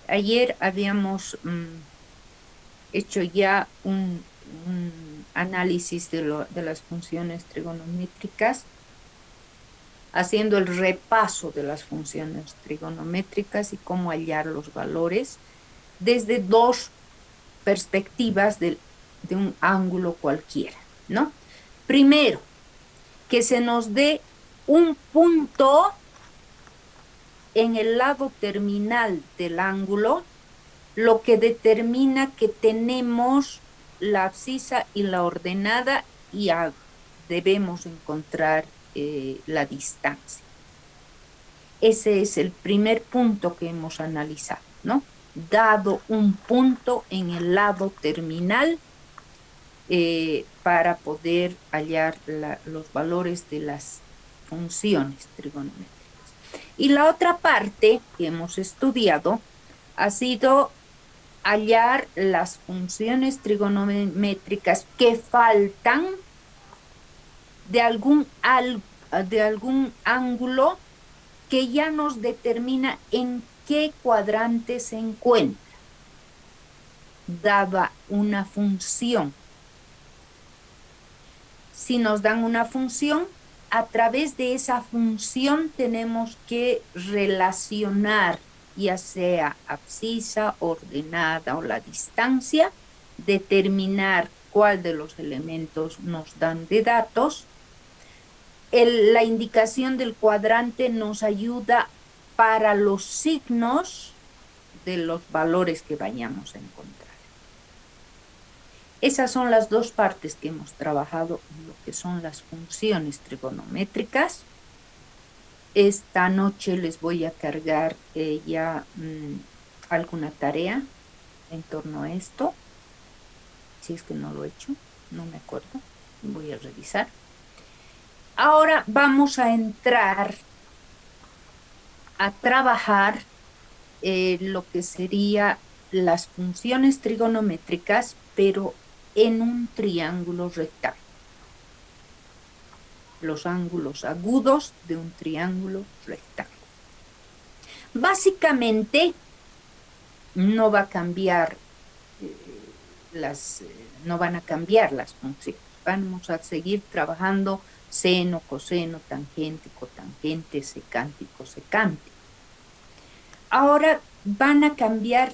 Ayer habíamos hecho ya un análisis de las funciones trigonométricas, haciendo el repaso de las funciones trigonométricas y cómo hallar los valores desde dos perspectivas de un ángulo cualquiera, ¿no? Primero, que se nos dé un punto en el lado terminal del ángulo, lo que determina que tenemos la abscisa y la ordenada y debemos encontrar la distancia. Ese es el primer punto que hemos analizado, ¿no? Dado un punto en el lado terminal para poder hallar los valores de las funciones trigonométricas. Y la otra parte que hemos estudiado ha sido hallar las funciones trigonométricas que faltan de de algún ángulo que ya nos determina en qué cuadrante se encuentra, dada una función. Si nos dan una función, a través de esa función tenemos que relacionar, ya sea abscisa, ordenada o la distancia, determinar cuál de los elementos nos dan de datos. La indicación del cuadrante nos ayuda para los signos de los valores que vayamos a encontrar. Esas son las dos partes que hemos trabajado en lo que son las funciones trigonométricas. Esta noche les voy a cargar alguna tarea en torno a esto. Si es que no lo he hecho, no me acuerdo. Voy a revisar. Ahora vamos a entrar a trabajar lo que sería las funciones trigonométricas, pero en un triángulo rectángulo. Los ángulos agudos de un triángulo rectángulo. Básicamente, no va a cambiar no van a cambiar las funciones. Vamos a seguir trabajando seno, coseno, tangente, cotangente, secante y cosecante. Ahora va a cambiar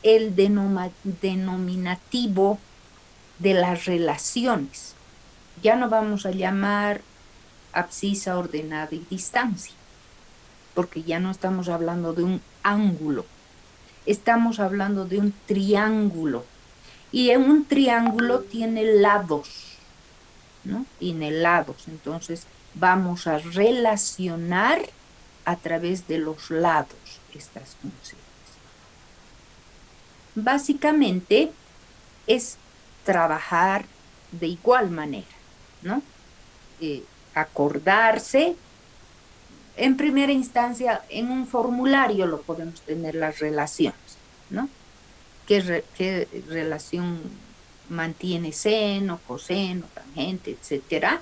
el denominativo de las relaciones. Ya no vamos a llamar abscisa, ordenada y distancia, porque ya no estamos hablando de un ángulo, estamos hablando de un triángulo. Y en un triángulo tiene lados, ¿no? Tiene lados. Entonces vamos a relacionar a través de los lados estas funciones. Básicamente es trabajar de igual manera, ¿no? Acordarse. En primera instancia, en un formulario lo podemos tener las relaciones, ¿no? ¿Qué relación mantiene seno, coseno, tangente, etcétera?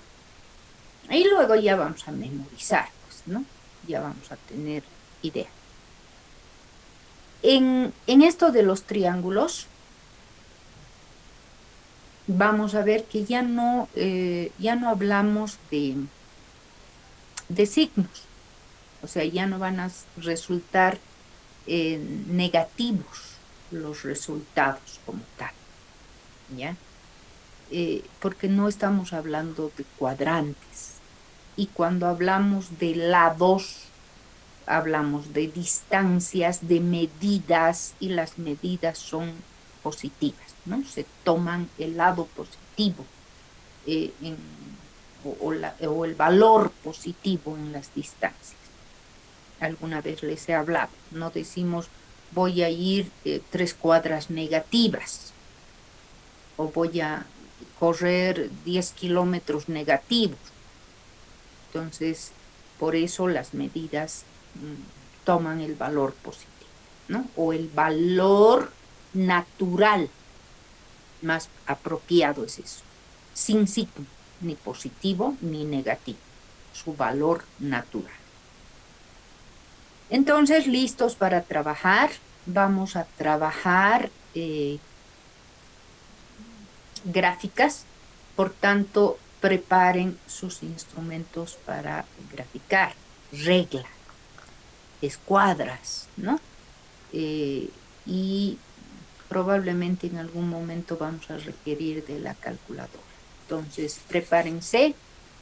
Y luego ya vamos a memorizar, pues, ¿no? Ya vamos a tener idea. En esto de los triángulos, vamos a ver que ya no hablamos de signos, o sea, ya no van a resultar negativos los resultados como tal, ¿ya? Porque no estamos hablando de cuadrantes. Y cuando hablamos de lados, hablamos de distancias, de medidas, y las medidas son positivas, ¿no? Se toman el lado positivo eh, en, o el valor positivo en las distancias. Alguna vez les he hablado, no decimos voy a ir 3 cuadras negativas o voy a correr 10 kilómetros negativos. Entonces, por eso las medidas toman el valor positivo, ¿no? O el valor natural más apropiado es eso, sin signo, ni positivo ni negativo, su valor natural. Entonces, listos para trabajar. Vamos a trabajar gráficas. Por tanto, preparen sus instrumentos para graficar. Regla, escuadras, ¿no? Y probablemente en algún momento vamos a requerir de la calculadora. Entonces, prepárense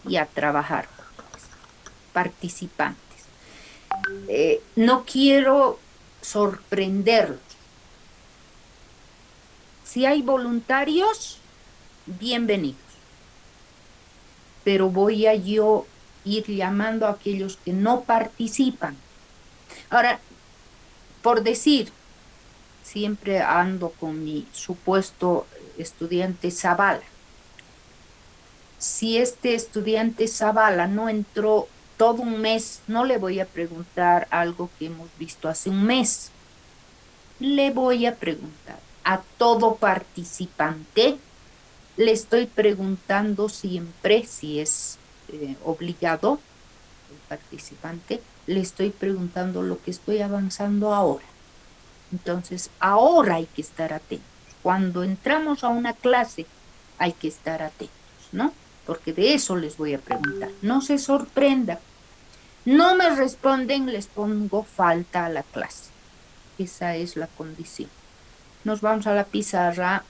y a trabajar, jóvenes, participantes. No quiero sorprenderlos. Si hay voluntarios, bienvenidos, pero voy a yo ir llamando a aquellos que no participan. Ahora, por decir, siempre ando con mi supuesto estudiante Zavala. Si este estudiante Zavala no entró todo un mes, no le voy a preguntar algo que hemos visto hace un mes. Le voy a preguntar a todo participante, le estoy preguntando siempre si es obligado el participante, le estoy preguntando lo que estoy avanzando ahora. Entonces, ahora hay que estar atentos. Cuando entramos a una clase, hay que estar atentos, ¿no? Porque de eso les voy a preguntar. No se sorprenda. No me responden, les pongo falta a la clase. Esa es la condición. Nos vamos a la pizarra.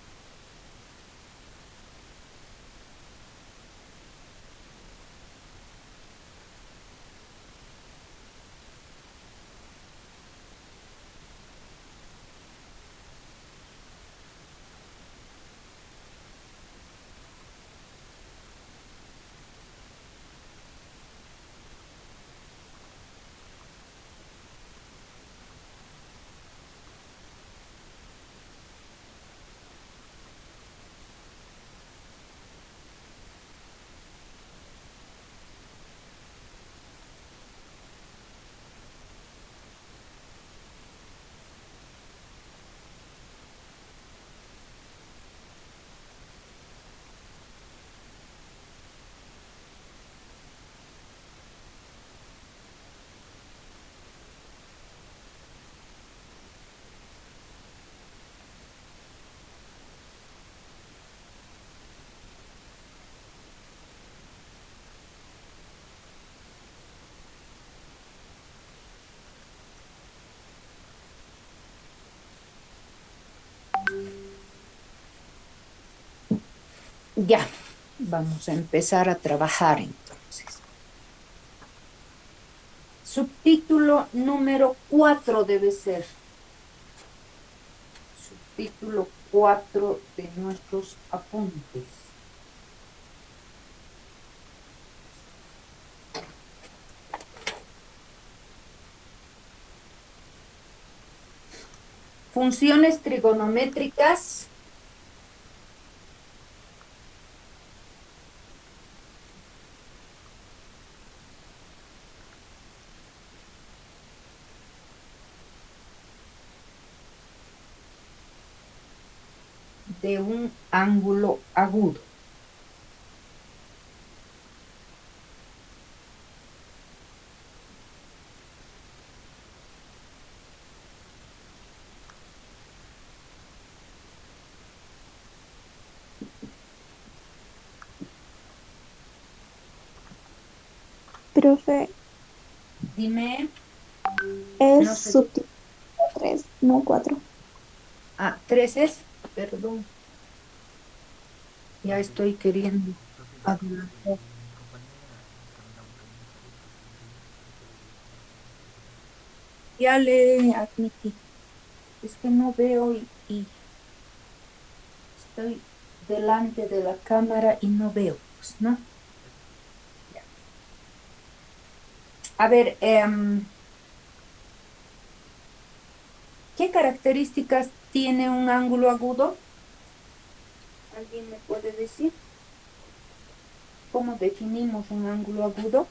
Ya, vamos a empezar a trabajar entonces. Subtítulo número 4 debe ser. Subtítulo 4 de nuestros apuntes. Funciones trigonométricas de un ángulo agudo. Profe, Dime, es no sé. subtítulo 3, no 4. Ah, 3 es, perdón, ya estoy queriendo adelantar. Ya le admití. Es que no veo y estoy delante de la cámara y no veo, pues, ¿no? Ya. A ver, ¿qué características tiene un ángulo agudo? ¿Alguien me puede decir cómo definimos un ángulo agudo?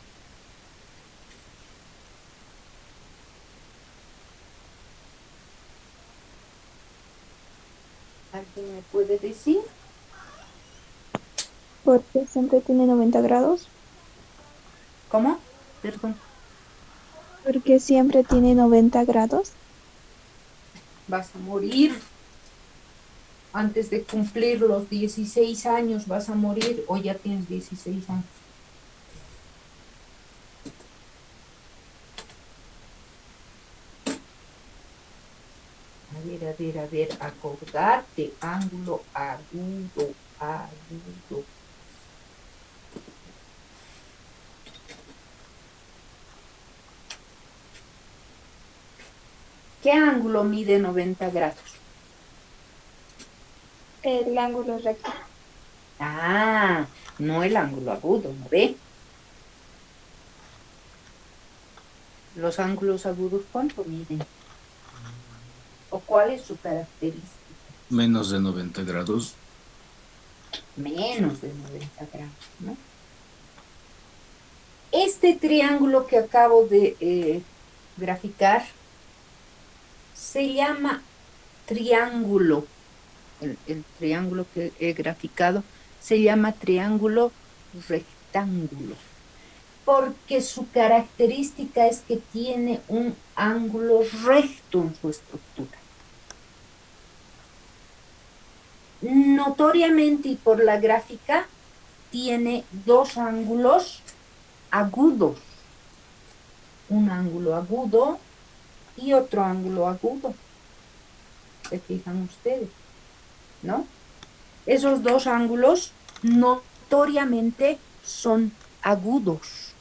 ¿Alguien me puede decir? Porque siempre tiene 90 grados. ¿Cómo? Perdón. Porque siempre tiene 90 grados. Vas a morir antes de cumplir los 16 años, vas a morir o ya tienes 16 años. A ver, acordate, ángulo agudo, agudo. ¿Qué ángulo mide 90 grados? El ángulo recto. Ah, no el ángulo agudo, ¿no ve? Los ángulos agudos, ¿cuánto miden? ¿O cuál es su característica? Menos de 90 grados. Menos de 90 grados, ¿no? Este triángulo que acabo de graficar se llama triángulo. El triángulo que he graficado se llama triángulo rectángulo, porque su característica es que tiene un ángulo recto en su estructura. Notoriamente y por la gráfica, tiene dos ángulos agudos, un ángulo agudo y otro ángulo agudo. ¿Se fijan ustedes? ¿No? Esos dos ángulos notoriamente son agudos.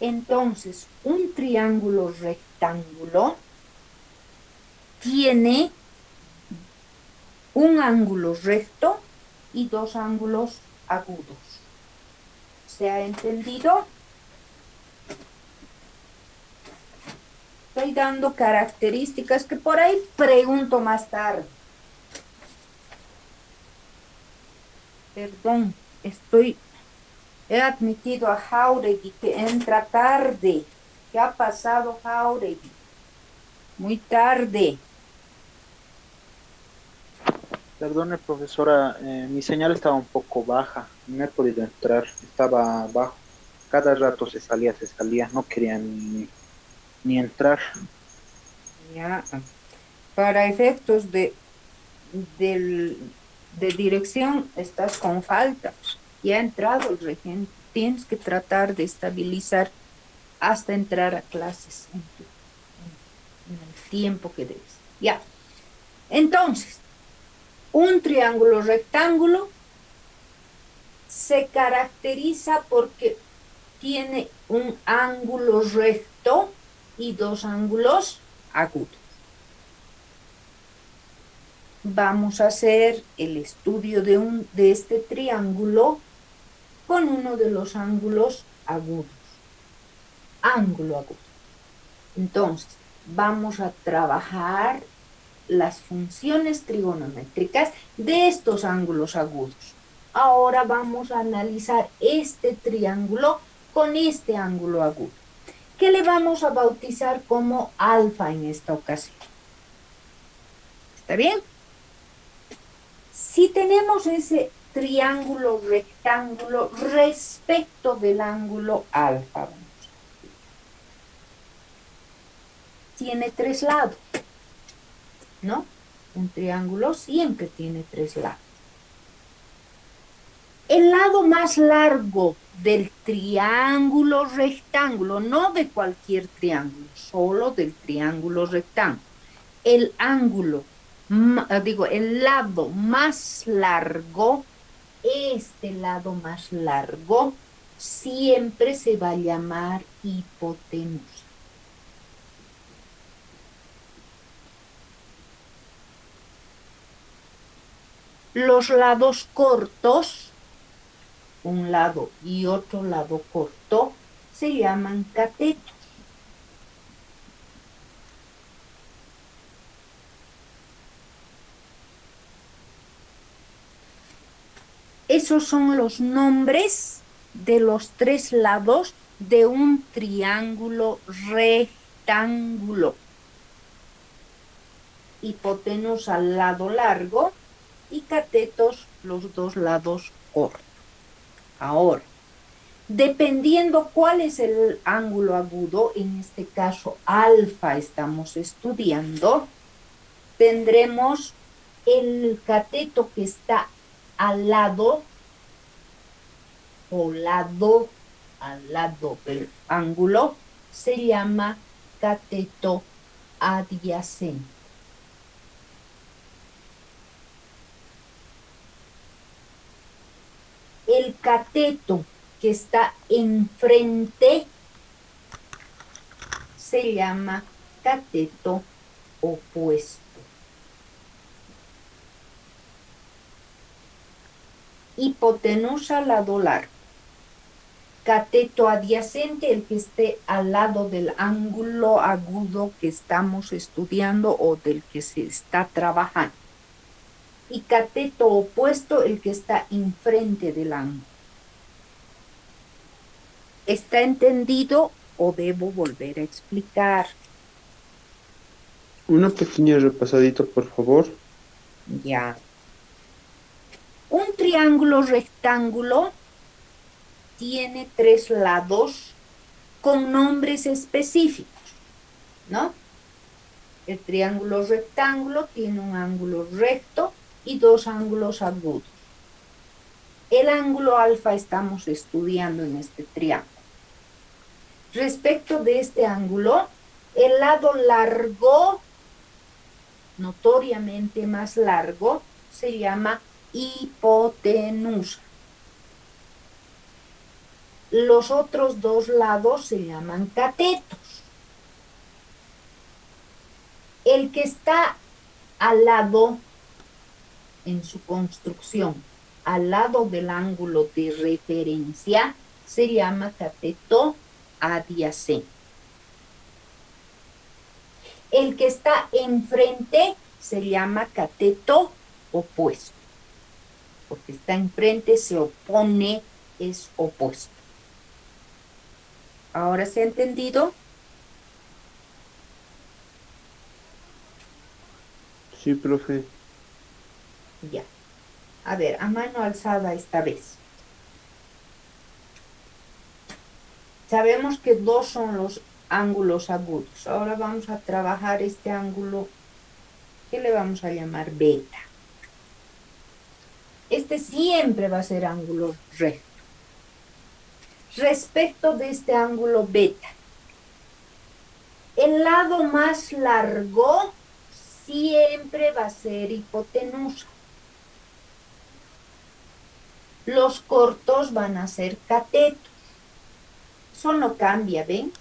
Entonces, un triángulo rectángulo tiene un ángulo recto y dos ángulos agudos. ¿Se ha entendido? Estoy dando características que por ahí pregunto más tarde. Perdón, he admitido a Jauregui que entra tarde. ¿Qué ha pasado, Jauregui? Muy tarde. Perdone, profesora, mi señal estaba un poco baja, no he podido entrar, estaba bajo. Cada rato se salía, no quería ni entrar. Ya, para efectos de dirección, estás con falta. Ya ha entrado el regente. Tienes que tratar de estabilizar hasta entrar a clases en el tiempo que debes. Ya. Entonces, un triángulo rectángulo se caracteriza porque tiene un ángulo recto y dos ángulos agudos. Vamos a hacer el estudio de este triángulo con uno de los ángulos agudos. Ángulo agudo. Entonces, vamos a trabajar las funciones trigonométricas de estos ángulos agudos. Ahora vamos a analizar este triángulo con este ángulo agudo, que le vamos a bautizar como alfa en esta ocasión. ¿Está bien? Si tenemos ese triángulo rectángulo respecto del ángulo alfa, tiene tres lados, ¿no? Un triángulo siempre tiene tres lados. El lado más largo del triángulo rectángulo, no de cualquier triángulo, solo del triángulo rectángulo. El ángulo, el lado más largo, este lado más largo, siempre se va a llamar hipotenusa. Los lados cortos, un lado y otro lado corto, se llaman catetos. Esos son los nombres de los tres lados de un triángulo rectángulo. Hipotenusa al lado largo y catetos los dos lados cortos. Ahora, dependiendo cuál es el ángulo agudo, en este caso alfa estamos estudiando, tendremos el cateto que está al lado o al lado del ángulo, se llama cateto adyacente. El cateto que está enfrente se llama cateto opuesto. Hipotenusa, lado largo. Cateto adyacente, el que esté al lado del ángulo agudo que estamos estudiando o del que se está trabajando. Y cateto opuesto, el que está enfrente del ángulo. ¿Está entendido o debo volver a explicar? Una pequeña repasadita, por favor. Ya. Un triángulo rectángulo tiene 3 lados con nombres específicos, ¿no? El triángulo rectángulo tiene un ángulo recto y 2 ángulos agudos. El ángulo alfa estamos estudiando en este triángulo. Respecto de este ángulo, el lado largo, notoriamente más largo, se llama hipotenusa. Los otros 2 lados se llaman catetos. El que está al lado, en su construcción, al lado del ángulo de referencia, se llama cateto adyacente. El que está enfrente se llama cateto opuesto, porque está enfrente, se opone, es opuesto. ¿Ahora se ha entendido? Sí, profe. Ya. A ver, a mano alzada esta vez. Sabemos que 2 son los ángulos agudos. Ahora vamos a trabajar este ángulo que le vamos a llamar beta. Este siempre va a ser ángulo recto. Respecto de este ángulo beta, el lado más largo siempre va a ser hipotenusa. Los cortos van a ser catetos. Eso no cambia, ¿ven?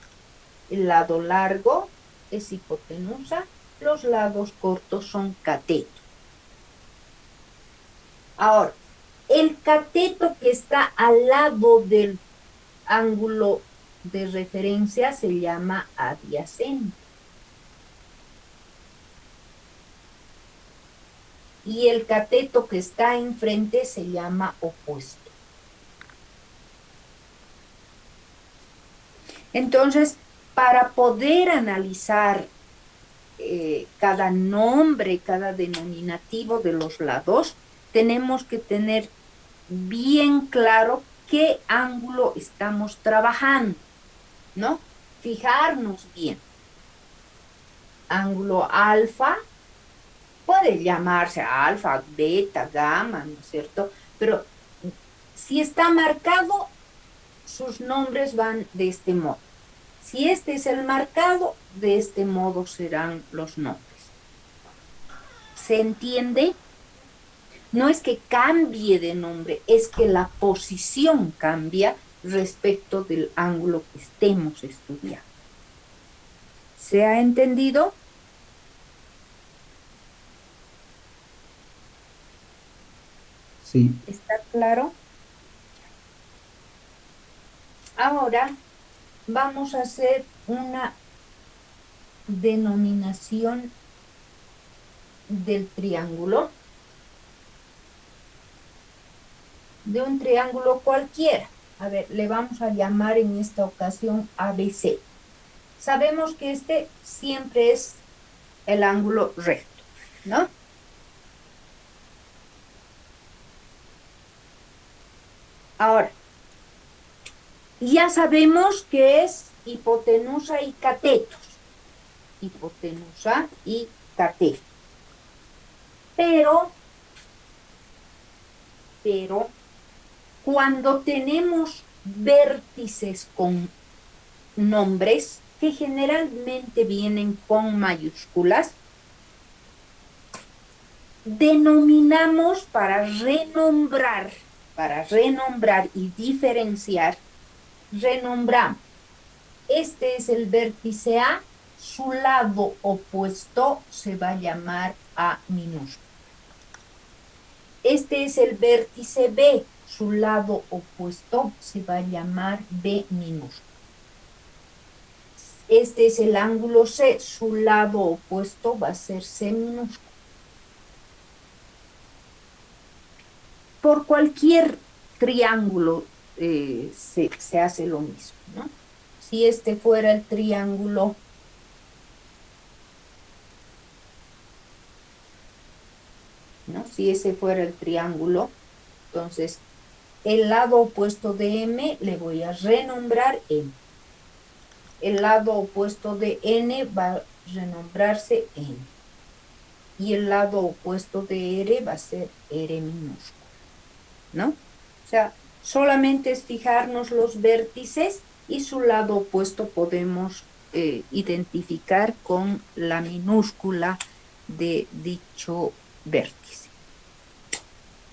El lado largo es hipotenusa, los lados cortos son catetos. Ahora, el cateto que está al lado del ángulo de referencia se llama adyacente. Y el cateto que está enfrente se llama opuesto. Entonces, para poder analizar cada nombre, cada denominativo de los lados, tenemos que tener bien claro qué ángulo estamos trabajando, ¿no? Fijarnos bien. Ángulo alfa puede llamarse alfa, beta, gamma, ¿no es cierto? Pero si está marcado, sus nombres van de este modo. Si este es el marcado, de este modo serán los nombres. ¿Se entiende? No es que cambie de nombre, es que la posición cambia respecto del ángulo que estemos estudiando. ¿Se ha entendido? Sí. ¿Está claro? Ahora vamos a hacer una denominación del triángulo, de un triángulo cualquiera. A ver, le vamos a llamar en esta ocasión ABC. Sabemos que este siempre es el ángulo recto, ¿no? Ahora, ya sabemos que es hipotenusa y catetos. Hipotenusa y catetos. Pero, cuando tenemos vértices con nombres que generalmente vienen con mayúsculas, denominamos para renombrar y diferenciar, renombramos. Este es el vértice A, su lado opuesto se va a llamar A minúscula. Este es el vértice B, su lado opuesto se va a llamar B minúscula. Este es el ángulo C, su lado opuesto va a ser C minúscula. Por cualquier triángulo se hace lo mismo, ¿no? Si este fuera el triángulo ¿no? Si ese fuera el triángulo, entonces el lado opuesto de M le voy a renombrar M. El lado opuesto de N va a renombrarse N. Y el lado opuesto de R va a ser R minúscula, ¿no? O sea, solamente es fijarnos los vértices y su lado opuesto podemos identificar con la minúscula de dicho vértice.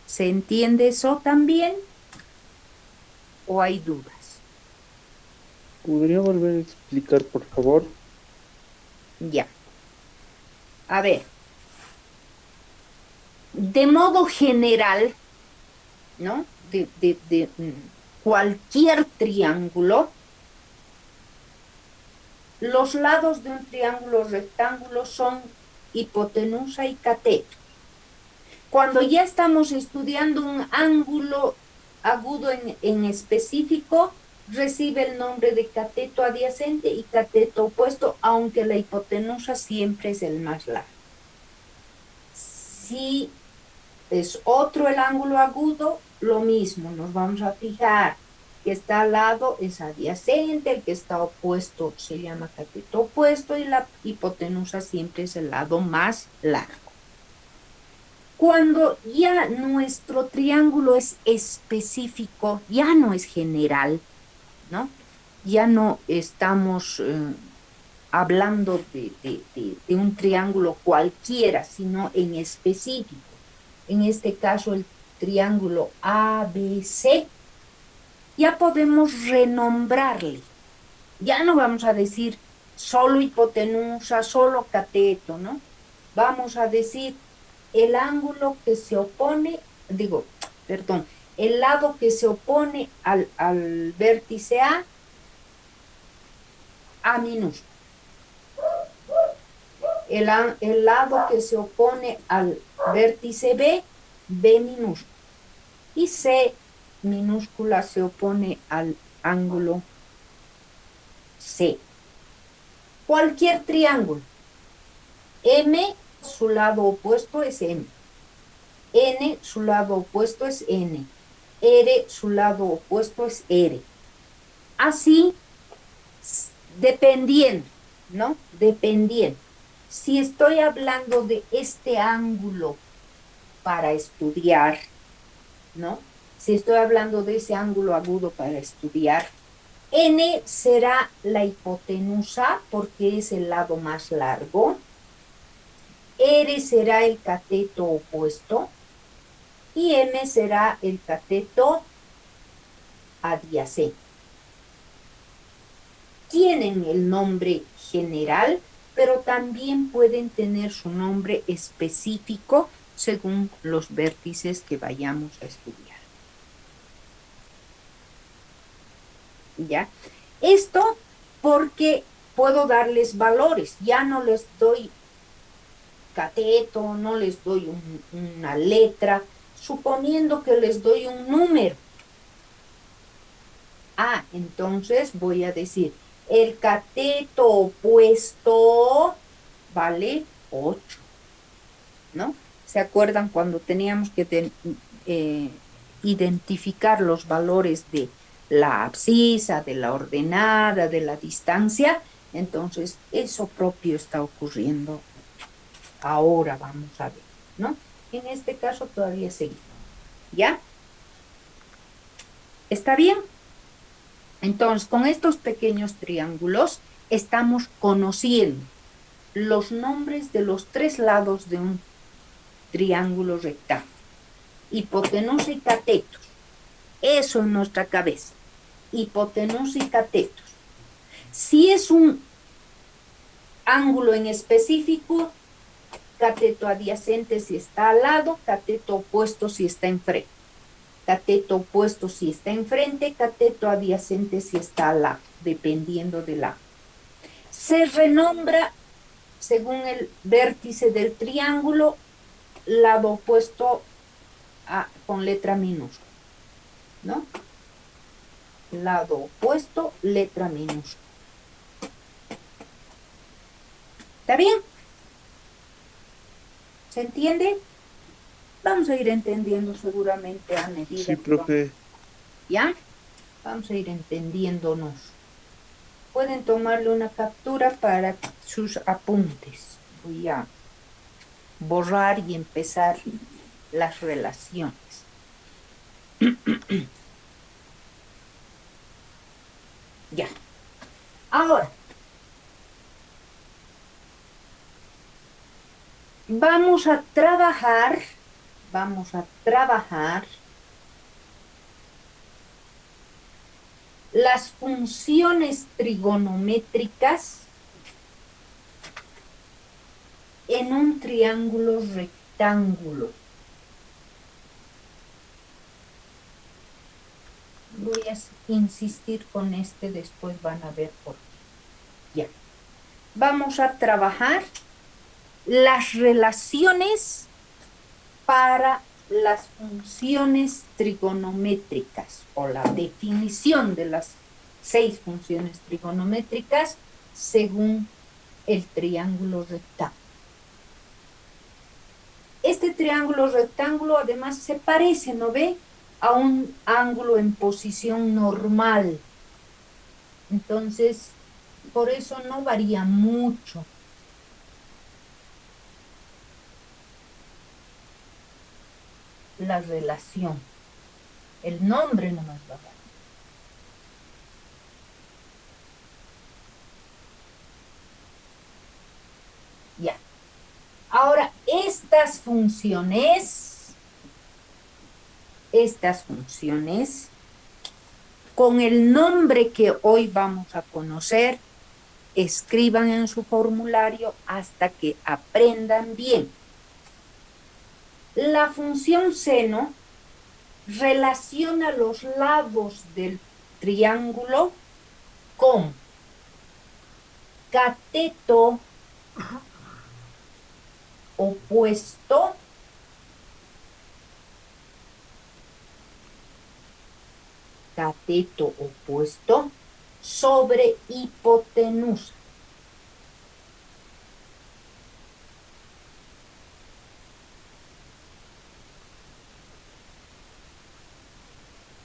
¿Se entiende eso también? ¿O hay dudas? ¿Podría volver a explicar, por favor? Ya. A ver. De modo general, ¿no? De cualquier triángulo, los lados de un triángulo rectángulo son hipotenusa y cateto. Cuando ya estamos estudiando un ángulo agudo en específico, recibe el nombre de cateto adyacente y cateto opuesto, aunque la hipotenusa siempre es el más largo. Si es otro el ángulo agudo, lo mismo, nos vamos a fijar que está al lado es adyacente, el que está opuesto se llama cateto opuesto y la hipotenusa siempre es el lado más largo. Cuando ya nuestro triángulo es específico, ya no es general, ¿no? Ya no estamos hablando de un triángulo cualquiera, sino en específico. En este caso, el triángulo ABC, ya podemos renombrarle. Ya no vamos a decir solo hipotenusa, solo cateto, ¿no? Vamos a decir el ángulo que se opone, el lado que se opone al vértice A minúscula. El lado que se opone al vértice B, B minúscula. Y C minúscula se opone al ángulo C. Cualquier triángulo. M, su lado opuesto es M. N, su lado opuesto es N. R, su lado opuesto es R. Así, dependiendo, ¿no? Dependiendo. Si estoy hablando de este ángulo para estudiar, ¿no? Si estoy hablando de ese ángulo agudo para estudiar, N será la hipotenusa porque es el lado más largo. R será el cateto opuesto y M será el cateto adyacente. Tienen el nombre general, pero también pueden tener su nombre específico según los vértices que vayamos a estudiar. ¿Ya? Esto porque puedo darles valores, ya no les doy cateto, no les doy una letra, suponiendo que les doy un número. Entonces voy a decir, el cateto opuesto vale 8, ¿no? ¿Se acuerdan cuando teníamos que identificar los valores de la abscisa, de la ordenada, de la distancia, entonces eso propio está ocurriendo. Ahora vamos a ver, ¿no? En este caso todavía seguimos. ¿Ya? ¿Está bien? Entonces, con estos pequeños triángulos estamos conociendo los nombres de los tres lados de un triángulo rectángulo. Hipotenusa y catetos. Eso en nuestra cabeza. Hipotenusa y catetos. Si es un ángulo en específico, cateto adyacente si está al lado, cateto opuesto si está enfrente. Cateto opuesto si está enfrente, cateto adyacente si está al lado, dependiendo del lado. Se renombra, según el vértice del triángulo, lado opuesto con letra minúscula, ¿no? Lado opuesto, letra minúscula. ¿Está bien? ¿Se entiende? Vamos a ir entendiendo seguramente a medida Sí, que vamos. profe. ¿Ya? Vamos a ir entendiéndonos. Pueden tomarle una captura para sus apuntes. Voy a borrar y empezar las relaciones. Ya. Ahora, vamos a trabajar las funciones trigonométricas en un triángulo rectángulo. Voy a insistir con este, después van a ver por qué. Ya. Vamos a trabajar las relaciones para las funciones trigonométricas o la definición de las 6 funciones trigonométricas según el triángulo rectángulo. Este triángulo rectángulo además se parece, ¿no ve?, a un ángulo en posición normal. Entonces, por eso no varía mucho. La relación. El nombre nomás va a variar. Ya. Ahora, estas funciones, con el nombre que hoy vamos a conocer, escriban en su formulario hasta que aprendan bien. La función seno relaciona los lados del triángulo con cateto opuesto sobre hipotenusa.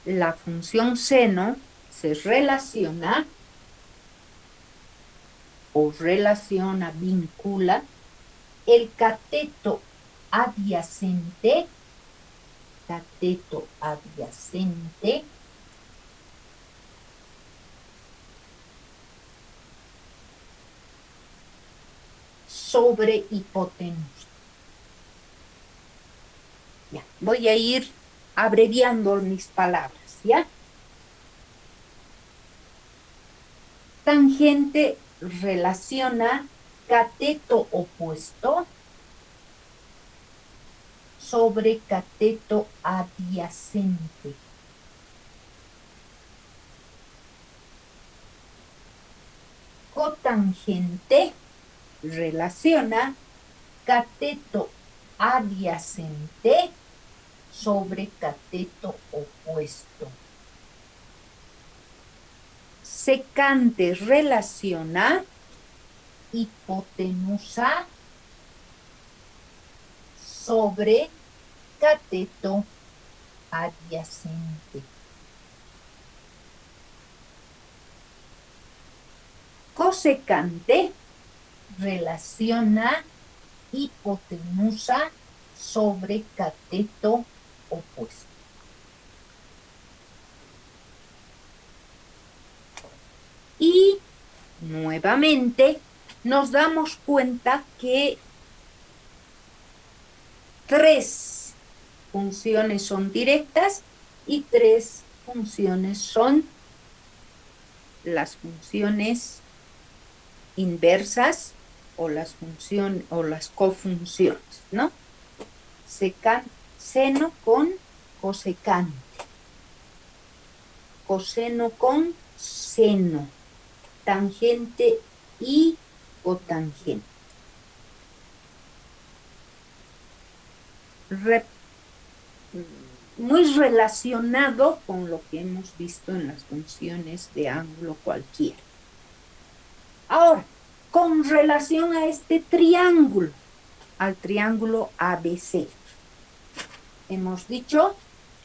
La función seno se relaciona vincula el cateto adyacente sobre hipotenusa. Ya, voy a ir abreviando mis palabras, ¿ya? Tangente relaciona cateto opuesto sobre cateto adyacente. Cotangente relaciona cateto adyacente sobre cateto opuesto. Secante relaciona hipotenusa sobre cateto adyacente. Cosecante relaciona hipotenusa sobre cateto opuesto. Y nuevamente nos damos cuenta que 3 funciones son directas y 3 funciones son las funciones inversas o las funciones o las cofunciones, ¿no? Seno con cosecante, coseno con seno, tangente y cotangente. Muy relacionado con lo que hemos visto en las funciones de ángulo cualquiera. Ahora, con relación a este triángulo, al triángulo ABC, hemos dicho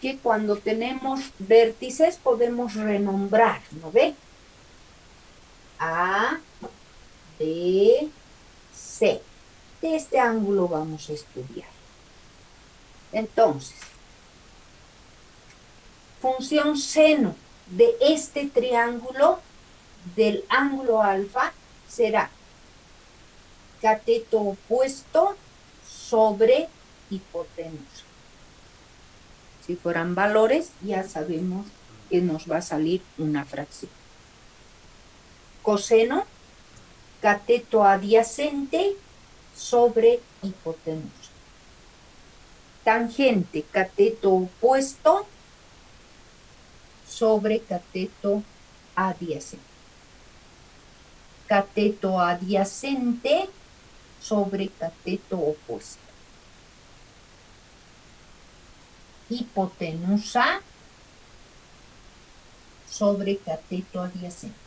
que cuando tenemos vértices podemos renombrar, ¿no ve? A, B, C. De este ángulo vamos a estudiar. Entonces, función seno de este triángulo del ángulo alfa será cateto opuesto sobre hipotenusa. Si fueran valores, ya sabemos que nos va a salir una fracción. Coseno, cateto adyacente sobre hipotenusa. Tangente, cateto opuesto sobre cateto adyacente. Cateto adyacente sobre cateto opuesto. Hipotenusa sobre cateto adyacente.